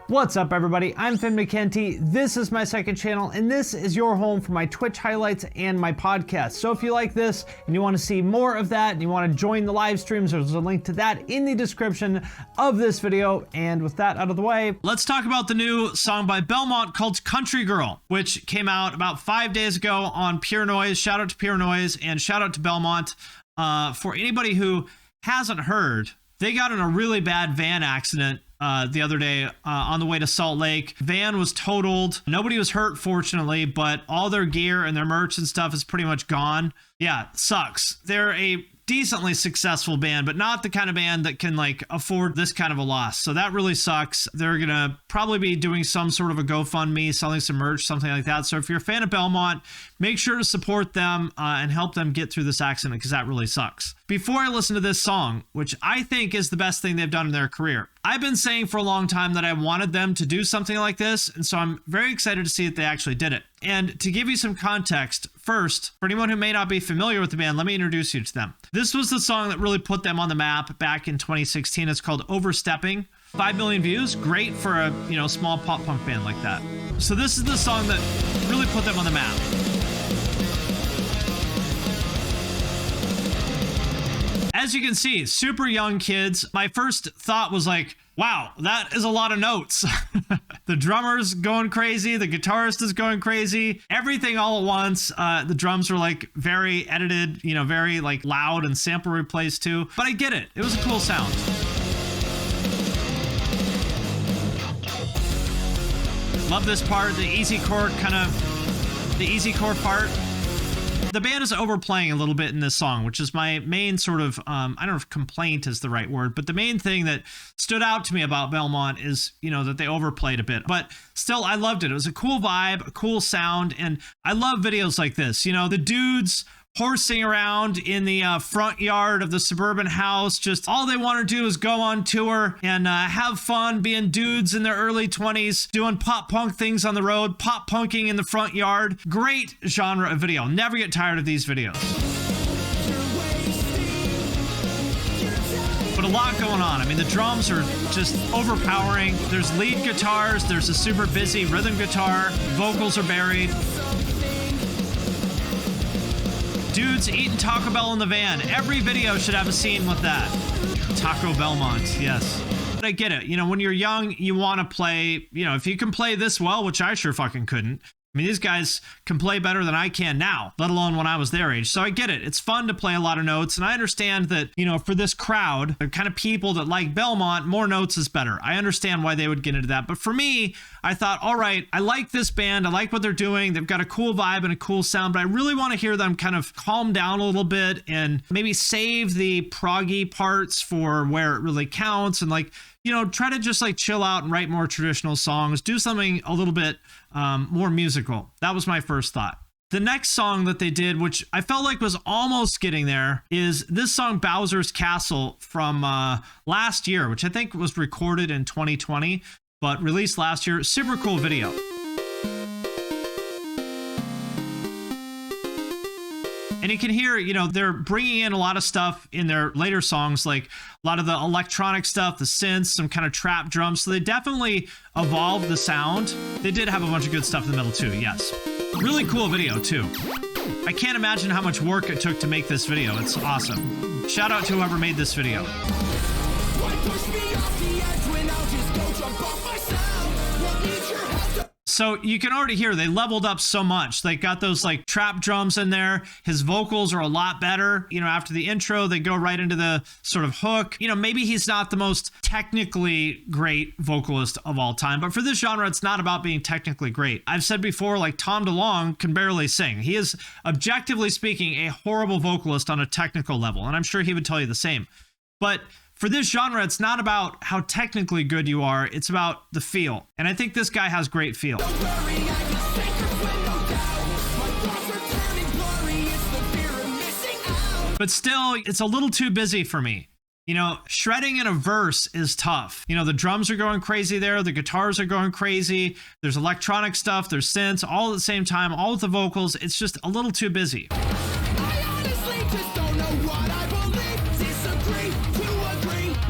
What's up, everybody? I'm Mckenty. This is my second channel, and this is your home for my Twitch highlights and my podcast. So if you like this and you want to see more of that and you want to join the live streams, there's a link to that in the description of this video. And with that out of the way, let's talk about the new song by Belmont called Country Girl, which came out about 5 days ago on Pure Noise. Shout out to Pure Noise and shout out to Belmont. For anybody who hasn't heard, they got in a really bad van accident the other day on the way to Salt Lake. Van was totaled. Nobody was hurt, fortunately, but all their gear and their merch and stuff is pretty much gone. Yeah, sucks. They're a decently successful band, but not the kind of band that can like afford this kind of a loss. So that really sucks. They're gonna probably be doing some sort of a GoFundMe, selling some merch, something like that. So if you're a fan of Belmont, make sure to support them and help them get through this accident, because that really sucks. Before I listen to this song, which I think is the best thing they've done in their career, I've been saying for a long time that I wanted them to do something like this, and so I'm very excited to see that they actually did it. And to give you some context, first, for anyone who may not be familiar with the band, let me introduce you to them. This was the song that really put them on the map back in 2016. It's called Overstepping. 5 million views, great for a small pop punk band like that. So this is the song that really put them on the map. As you can see, super young kids. My first thought was like, wow, that is a lot of notes. The drummer's going crazy. The guitarist is going crazy. Everything all at once. The drums are like very edited, very like loud and sample replaced too. But I get it. It was a cool sound. Love this part, the easy chord part. The band is overplaying a little bit in this song, which is my main sort of, I don't know if complaint is the right word, but the main thing that stood out to me about Belmont is, that they overplayed a bit. But still, I loved it. It was a cool vibe, a cool sound, and I love videos like this. The dudes horsing around in the front yard of the suburban house. Just all they want to do is go on tour and have fun being dudes in their early 20s, doing pop punk things on the road, pop punking in the front yard. Great genre of video. Never get tired of these videos. But a lot going on. I mean, the drums are just overpowering. There's lead guitars. There's a super busy rhythm guitar. Vocals are buried. Dudes eating Taco Bell in the van. Every video should have a scene with that. Taco Belmont, yes. But I get it. When you're young, you want to play, if you can play this well, which I sure fucking couldn't. I mean, these guys can play better than I can now, let alone when I was their age. So I get it. It's fun to play a lot of notes. And I understand that, for this crowd, the kind of people that like Belmont, more notes is better. I understand why they would get into that. But for me, I thought, all right, I like this band. I like what they're doing. They've got a cool vibe and a cool sound, but I really want to hear them kind of calm down a little bit and maybe save the proggy parts for where it really counts. And try to just chill out and write more traditional songs, do something a little bit more musical. That was my first thought. The next song that they did, which I felt like was almost getting there, is this song Bowser's Castle from last year, which I think was recorded in 2020, but released last year. Super cool video. And you can hear, they're bringing in a lot of stuff in their later songs, like a lot of the electronic stuff, the synths, some kind of trap drums. So they definitely evolved the sound. They did have a bunch of good stuff in the middle too, yes. Really cool video too. I can't imagine how much work it took to make this video. It's awesome. Shout out to whoever made this video. So you can already hear they leveled up so much. They got those trap drums in there. His vocals are a lot better. After the intro, they go right into the sort of hook. Maybe he's not the most technically great vocalist of all time, but for this genre, it's not about being technically great. I've said before, Tom DeLonge can barely sing. He is, objectively speaking, a horrible vocalist on a technical level, and I'm sure he would tell you the same. But for this genre, it's not about how technically good you are, it's about the feel. And I think this guy has great feel. But still, it's a little too busy for me. Shredding in a verse is tough. The drums are going crazy there. The guitars are going crazy. There's electronic stuff. There's synths all at the same time, all with the vocals. It's just a little too busy.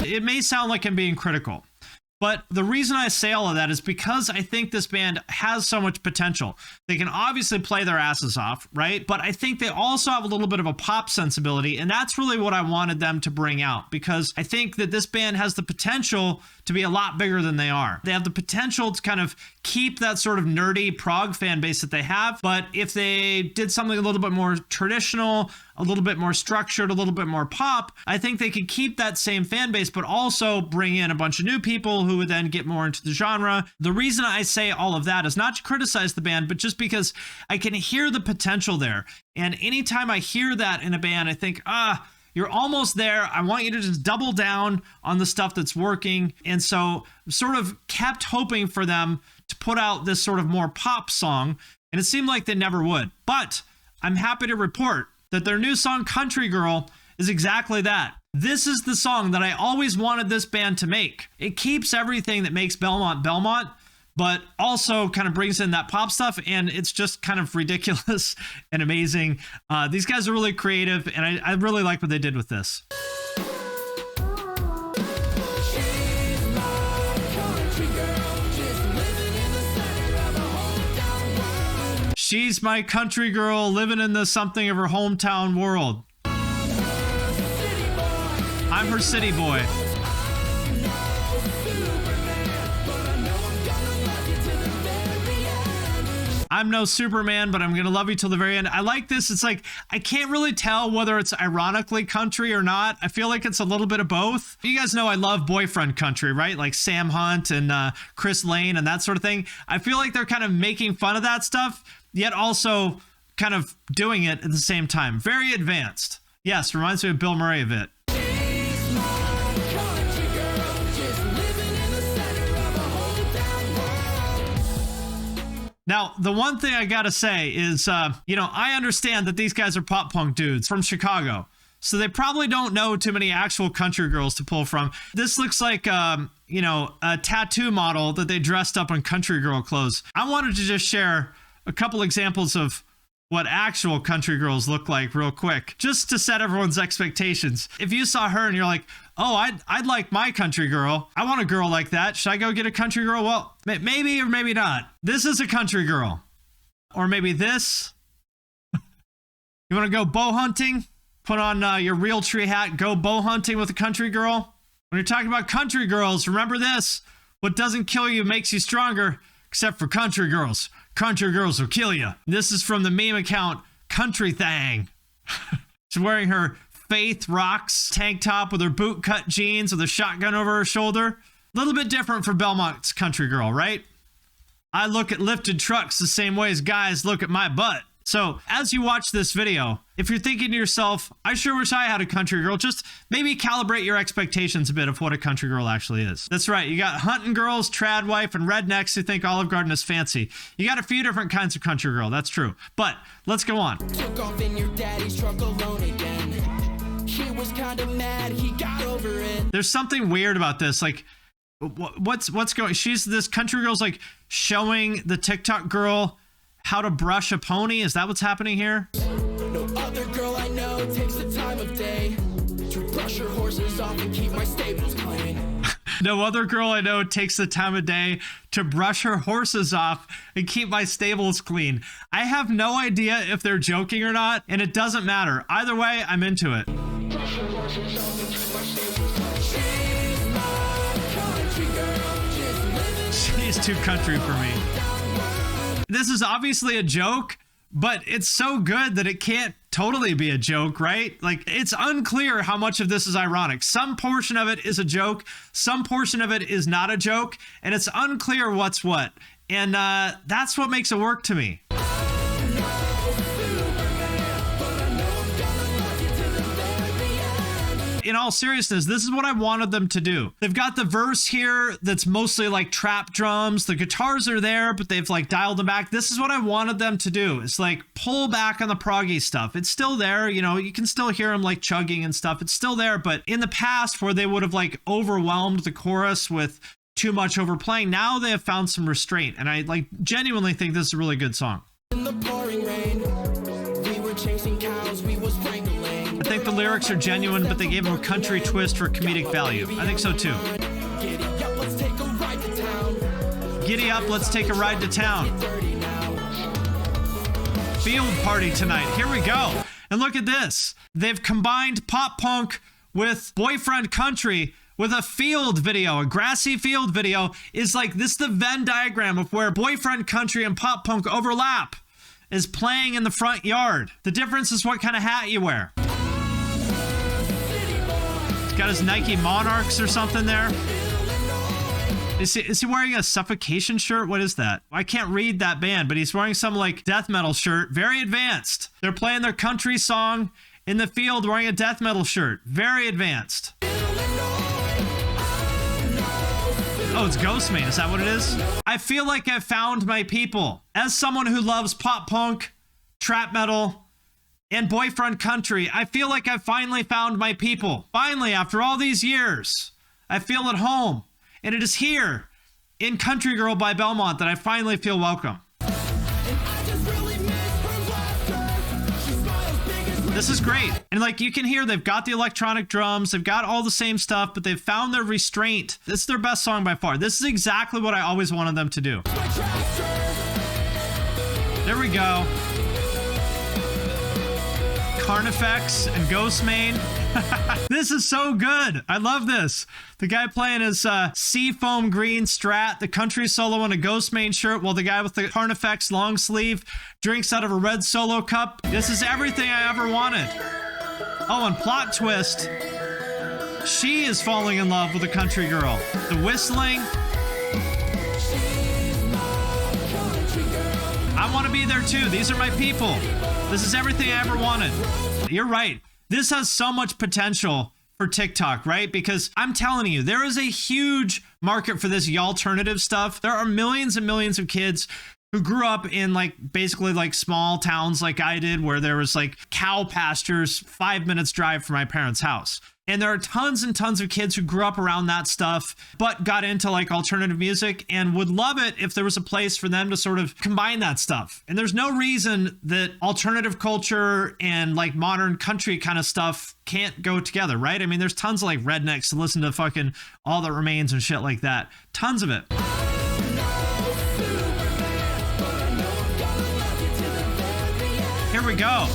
It may sound like I'm being critical, But the reason I say all of that is because I think this band has so much potential. They can obviously play their asses off, right? But I think they also have a little bit of a pop sensibility, and that's really what I wanted them to bring out, because I think that this band has the potential to be a lot bigger than they are. They have the potential to kind of keep that sort of nerdy prog fan base that they have, but if they did something a little bit more traditional, a little bit more structured, a little bit more pop, I think they could keep that same fan base, but also bring in a bunch of new people who would then get more into the genre. The reason I say all of that is not to criticize the band, but just because I can hear the potential there. And anytime I hear that in a band, I think, you're almost there. I want you to just double down on the stuff that's working. And so sort of kept hoping for them to put out this sort of more pop song, and it seemed like they never would. But I'm happy to report that their new song, Country Girl, is exactly that. This is the song that I always wanted this band to make. It keeps everything that makes Belmont Belmont, but also kind of brings in that pop stuff, and it's just kind of ridiculous and amazing. These guys are really creative, and I really like what they did with this. She's my country girl living in the something of her hometown world. I'm her city boy. I'm no Superman, but I'm going to love you till the very end. I like this. It's like, I can't really tell whether it's ironically country or not. I feel like it's a little bit of both. You guys know I love boyfriend country, right? Like Sam Hunt and Chris Lane and that sort of thing. I feel like they're kind of making fun of that stuff, yet also kind of doing it at the same time. Very advanced. Yes, reminds me of Bill Murray a bit. Now, the one thing I gotta say is, I understand that these guys are pop punk dudes from Chicago, so they probably don't know too many actual country girls to pull from. This looks like, a tattoo model that they dressed up in country girl clothes. I wanted to just share a couple examples of what actual country girls look like real quick, just to set everyone's expectations. If you saw her and you're like, oh, I'd like my country girl. I want a girl like that. Should I go get a country girl? Well, maybe or maybe not. This is a country girl. Or maybe this. You want to go bow hunting? Put on your Realtree hat, go bow hunting with a country girl. When you're talking about country girls, remember this. What doesn't kill you makes you stronger, except for country girls. Country girls will kill you. This is from the meme account, Country Thang. She's wearing her Faith Rocks tank top with her boot cut jeans with a shotgun over her shoulder. A little bit different for Belmont's country girl, right? I look at lifted trucks the same way as guys look at my butt. So as you watch this video, if you're thinking to yourself, I sure wish I had a country girl, just maybe calibrate your expectations a bit of what a country girl actually is. That's right. You got hunting girls, trad wife, and rednecks who think Olive Garden is fancy. You got a few different kinds of country girl. That's true. But let's go on. Took off in your daddy's truck alone again. He was kind of mad. He got over it. There's something weird about this. Like, what's going? This country girl's like showing the TikTok girl how to brush a pony. Is that what's happening here? No other girl I know takes the time of day to brush her horses off and keep my stables clean. No other girl I know takes the time of day to brush her horses off and keep my stables clean. I have no idea if they're joking or not, and it doesn't matter. Either way, I'm into it. Brush her horses off and keep my stables clean. She's my country girl, just living. She's too country for me. This is obviously a joke, but it's so good that it can't totally be a joke, right? Like, it's unclear how much of this is ironic. Some portion of it is a joke, some portion of it is not a joke, and it's unclear what's what. And that's what makes it work to me. In all seriousness, this is what I wanted them to do. They've got the verse here that's mostly like trap drums. The guitars are there, but they've like dialed them back. This is what I wanted them to do. It's like pull back on the proggy stuff. It's still there. You can still hear them like chugging and stuff. It's still there. But in the past, where they would have like overwhelmed the chorus with too much overplaying, now they have found some restraint. And I like genuinely think this is a really good song. In the pouring rain, we were chasing cows, we was wrangling. I think the lyrics are genuine, but they gave them a country twist for comedic value. I think so too. Giddy up, let's take a Giddy up, let's take a ride to town. Field party tonight. Here we go. And look at this. They've combined pop punk with boyfriend country with a field video, a grassy field video. Is like, this is the Venn diagram of where boyfriend country and pop punk overlap, is playing in the front yard. The difference is what kind of hat you wear. He's got his Nike Monarchs or something there. Is he wearing a Suffocation shirt? What is that? I can't read that band, but he's wearing some like death metal shirt. Very advanced. They're playing their country song in the field wearing a death metal shirt. Very advanced. Oh, it's Ghostman. Is that what it is? I feel like I found my people. As someone who loves pop punk, trap metal, and boyfriend country, I feel like I finally found my people. Finally, after all these years, I feel at home. And it is here in Country Girl by Belmont that I finally feel welcome. This is great. And like you can hear, they've got the electronic drums, they've got all the same stuff, but they've found their restraint. This is their best song by far. This is exactly what I always wanted them to do. There we go. Carnifex and Ghostmane. This is so good. I love this. The guy playing his seafoam green Strat, the country solo in a Ghostmane shirt, while the guy with the Carnifex long sleeve drinks out of a red Solo cup. This is everything I ever wanted. Oh, and plot twist. She is falling in love with a country girl. The whistling. I want to be there too. These are my people. This is everything I ever wanted. You're right. This has so much potential for TikTok, right? Because I'm telling you, there is a huge market for this alternative stuff. There are millions and millions of kids who grew up in like basically like small towns like I did, where there was like cow pastures 5 minutes drive from my parents' house. And there are tons and tons of kids who grew up around that stuff, but got into like alternative music and would love it if there was a place for them to sort of combine that stuff. And there's no reason that alternative culture and like modern country kind of stuff can't go together, right? I mean, there's tons of like rednecks to listen to fucking All That Remains and shit like that. Tons of it. Here we go.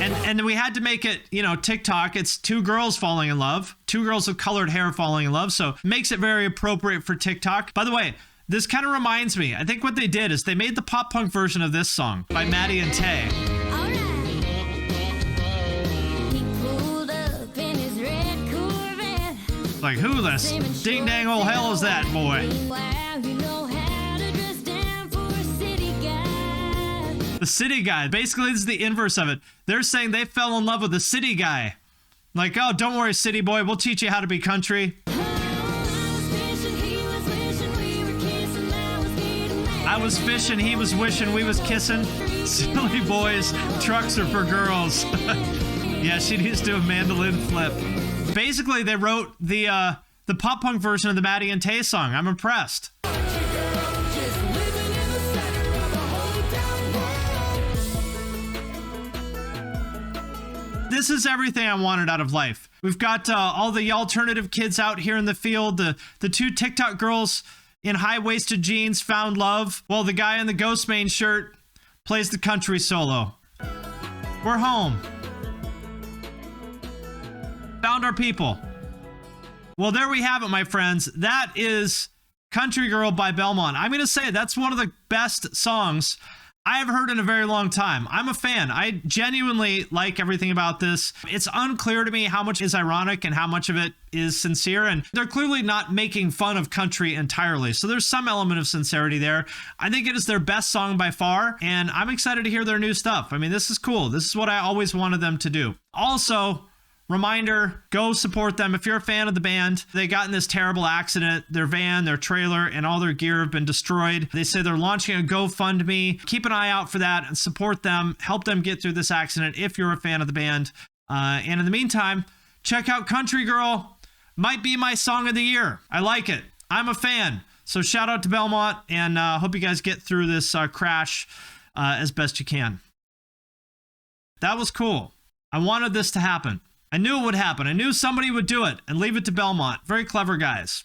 And we had to make it, you know, TikTok. It's two girls falling in love, two girls with colored hair falling in love. So makes it very appropriate for TikTok. By the way, this kind of reminds me, I think what they did is they made the pop punk version of this song by Maddie and Tay. Like, who the ding dang old hell is that boy? The city guy. Basically, this is the inverse of it. They're saying they fell in love with the city guy. Like, oh, don't worry, city boy. We'll teach you how to be country. I was fishing, he was wishing, we was kissing. Silly boys, trucks are for girls. Yeah, she needs to do a mandolin flip. Basically, they wrote the pop punk version of the Maddie and Tay song. I'm impressed. This is everything I wanted out of life. We've got all the alternative kids out here in the field. The two TikTok girls in high-waisted jeans found love, while the guy in the Ghostmane shirt plays the country solo. We're home. Found our people. Well, there we have it, my friends. That is Country Girl by Belmont. I'm going to say that's one of the best songs I have heard in a very long time. I'm a fan. I genuinely like everything about this. It's unclear to me how much is ironic and how much of it is sincere, and they're clearly not making fun of country entirely. So there's some element of sincerity there. I think it is their best song by far, and I'm excited to hear their new stuff. I mean, this is cool. This is what I always wanted them to do. Also, reminder, go support them. If you're a fan of the band, they got in this terrible accident. Their van, their trailer, and all their gear have been destroyed. They say they're launching a GoFundMe. Keep an eye out for that and support them. Help them get through this accident if you're a fan of the band. And in the meantime, check out Country Girl. Might be my song of the year. I like it. I'm a fan. So shout out to Belmont, and hope you guys get through this crash as best you can. That was cool. I wanted this to happen. I knew it would happen. I knew somebody would do it and leave it to Belmont. Very clever guys.